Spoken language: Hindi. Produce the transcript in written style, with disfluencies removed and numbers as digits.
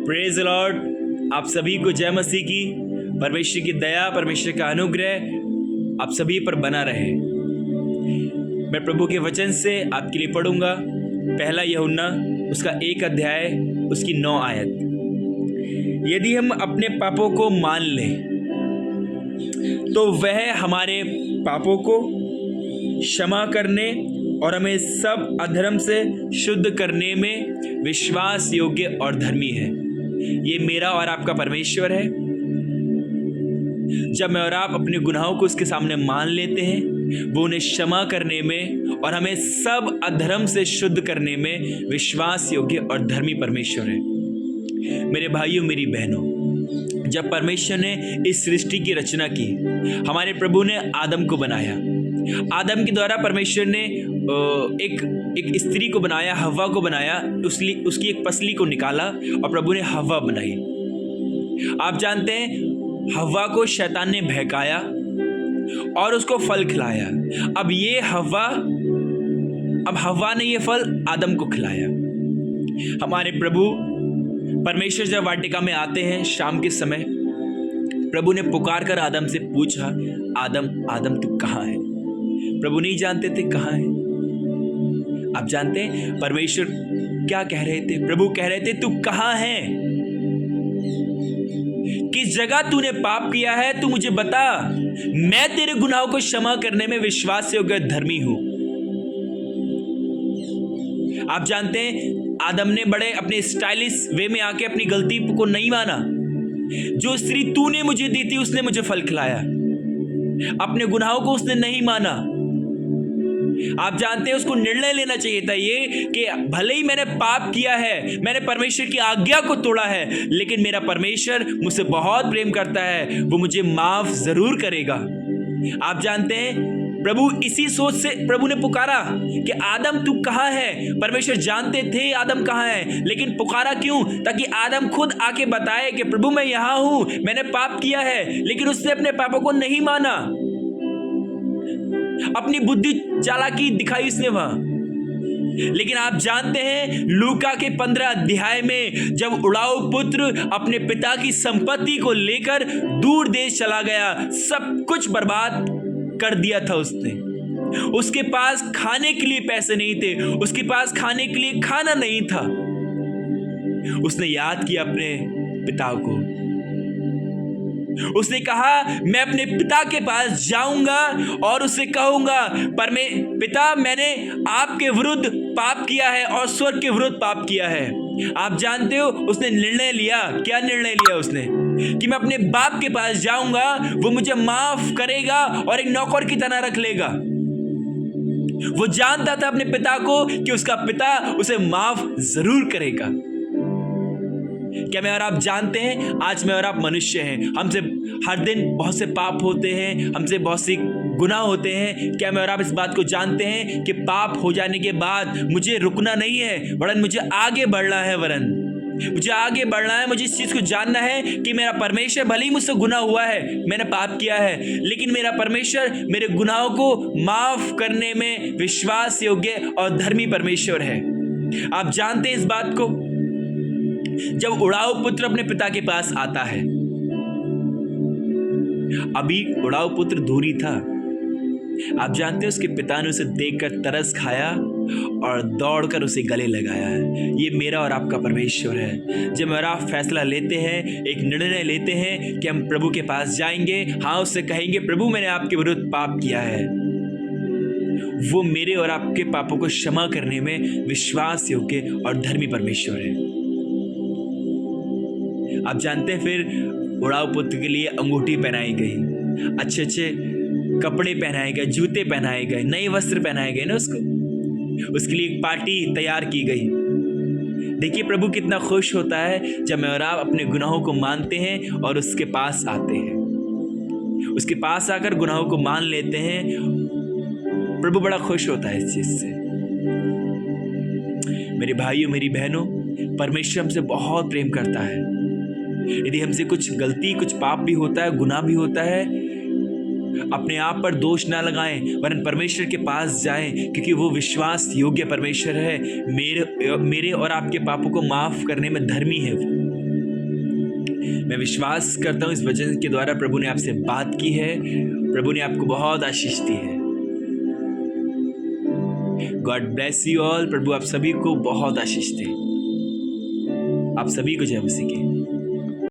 Praise Lord. आप सभी को जय मसीह की। परमेश्वर की दया, परमेश्वर का अनुग्रह आप सभी पर बना रहे। मैं प्रभु के वचन से आपके लिए पढ़ूंगा। पहला यूहन्ना उसका 1 अध्याय उसकी 9 आयत। यदि हम अपने पापों को मान लें तो वह हमारे पापों को क्षमा करने और हमें सब अधर्म से शुद्ध करने में विश्वास योग्य और धर्मी है। ये मेरा और आपका परमेश्वर है। जब मैं और आप अपने गुनाहों को उसके सामने मान लेते हैं, वो उन्हें क्षमा करने में और हमें सब अधर्म से शुद्ध करने में विश्वास योग्य और धर्मी परमेश्वर है। मेरे भाइयों, मेरी बहनों, जब परमेश्वर ने इस सृष्टि की रचना की, हमारे प्रभु ने आदम को बनाया। आदम के द्वारा परमेश्वर ने एक स्त्री को बनाया, हव्वा को बनाया। उसकी एक पसली को निकाला और प्रभु ने हव्वा बनाई। आप जानते हैं, हव्वा को शैतान ने बहकाया और उसको फल खिलाया। अब हव्वा ने ये फल आदम को खिलाया। हमारे प्रभु परमेश्वर जब वाटिका में आते हैं शाम के समय, प्रभु ने पुकार कर आदम से पूछा, आदम आदम तू कहाँ है? प्रभु नहीं जानते थे कहाँ है। आप जानते हैं परमेश्वर क्या कह रहे थे? प्रभु कह रहे थे, तू कहाँ है? किस जगह तूने पाप किया है तू मुझे बता। मैं तेरे गुनाहों को क्षमा करने में विश्वास योग्य धर्मी हूं। आप जानते हैं आदम ने बड़े अपने स्टाइलिश वे में आके अपनी गलती को नहीं माना। जो स्त्री तूने मुझे दी थी उसने मुझे फल खिलाया। अपने गुनाहों को उसने नहीं माना। आप जानते हैं उसको निर्णय लेना चाहिए था ये कि भले ही मैंने पाप किया है, मैंने परमेश्वर की आज्ञा को तोड़ा है, लेकिन मेरा परमेश्वर मुझसे बहुत प्रेम करता है, वो मुझे माफ जरूर करेगा। आप जानते हैं प्रभु इसी सोच से प्रभु ने पुकारा कि आदम तू कहाँ है। परमेश्वर जानते थे आदम कहाँ है, लेकिन पुकारा क्यों? ताकि आदम खुद आके बताए कि प्रभु मैं यहाँ हूँ, मैंने पाप किया है। लेकिन उसने अपने पापों को नहीं माना, अपनी बुद्धि चालाकी दिखाई उसने वहां। लेकिन आप जानते हैं लूका के 15 अध्याय में जब उड़ाऊ पुत्र अपने पिता की संपत्ति को लेकर दूर देश चला गया, सब कुछ बर्बाद कर दिया था उसने। उसके पास खाने के लिए पैसे नहीं थे, उसके पास खाने के लिए खाना नहीं था। उसने याद किया अपने पिता को। उसने कहा मैं अपने पिता के पास जाऊंगा और उससे कहूंगा, पिता मैंने आपके विरुद्ध पाप किया है और स्वर्ग के विरुद्ध पाप किया है। आप जानते हो उसने निर्णय लिया। क्या निर्णय लिया उसने? कि मैं अपने बाप के पास जाऊंगा, वो मुझे माफ करेगा और एक नौकर की तरह रख लेगा। वो जानता था अपने पिता को कि उसका पिता उसे माफ जरूर करेगा। क्या मैं और आप जानते हैं आज मैं और आप मनुष्य हैं, हमसे हर दिन बहुत से पाप होते हैं, हमसे बहुत सी गुनाह होते हैं। क्या मैं और आप इस बात को जानते हैं कि पाप हो जाने के बाद मुझे रुकना नहीं है, वरन मुझे आगे बढ़ना है। मुझे इस चीज को जानना है कि मेरा परमेश्वर, भले ही मुझसे गुनाह हुआ है, मैंने पाप किया है, लेकिन मेरा परमेश्वर मेरे गुनाहों को माफ करने में विश्वास योग्य और धर्मी परमेश्वर है। आप जानते हैं इस बात को? जब उड़ाऊ पुत्र अपने पिता के पास आता है, अभी उड़ाऊ पुत्र दूरी था। आप जानते हैं उसके पिता ने उसे देखकर तरस खाया और दौड़कर उसे गले लगाया है। ये मेरा और आपका परमेश्वर है। जब और आप फैसला लेते हैं, एक निर्णय लेते हैं कि हम प्रभु के पास जाएंगे, हाँ उससे कहेंगे प्रभु मैंने आपके विरुद्ध पाप किया है, वो मेरे और आपके पापों को क्षमा करने में विश्वास योग्य और धर्मी परमेश्वर है। आप जानते हैं फिर उड़ाऊ पुत्र के लिए अंगूठी पहनाई गई, अच्छे अच्छे कपड़े पहनाए गए, जूते पहनाए गए, नए वस्त्र पहनाए गए ना उसके लिए एक पार्टी तैयार की गई। देखिए प्रभु कितना खुश होता है जब मैं और आप अपने गुनाहों को मानते हैं और उसके पास आते हैं। उसके पास आकर गुनाहों को मान लेते हैं, प्रभु बड़ा खुश होता है इस चीज से। मेरे भाइयों, मेरी बहनों, परमेश्वर हमसे बहुत प्रेम करता है। यदि हमसे कुछ गलती, कुछ पाप भी होता है, गुनाह भी होता है, अपने आप पर दोष ना लगाएं, वरन परमेश्वर के पास जाएं, क्योंकि वो विश्वास योग्य परमेश्वर है। मेरे और आपके पापों को माफ करने में धर्मी है वो। मैं विश्वास करता हूँ इस वचन के द्वारा प्रभु ने आपसे बात की है, प्रभु ने आपको बहुत आशीष दी है। God bless you all. प्रभु आप सभी को बहुत आशीष दे। आप सभी को जय मसीह की।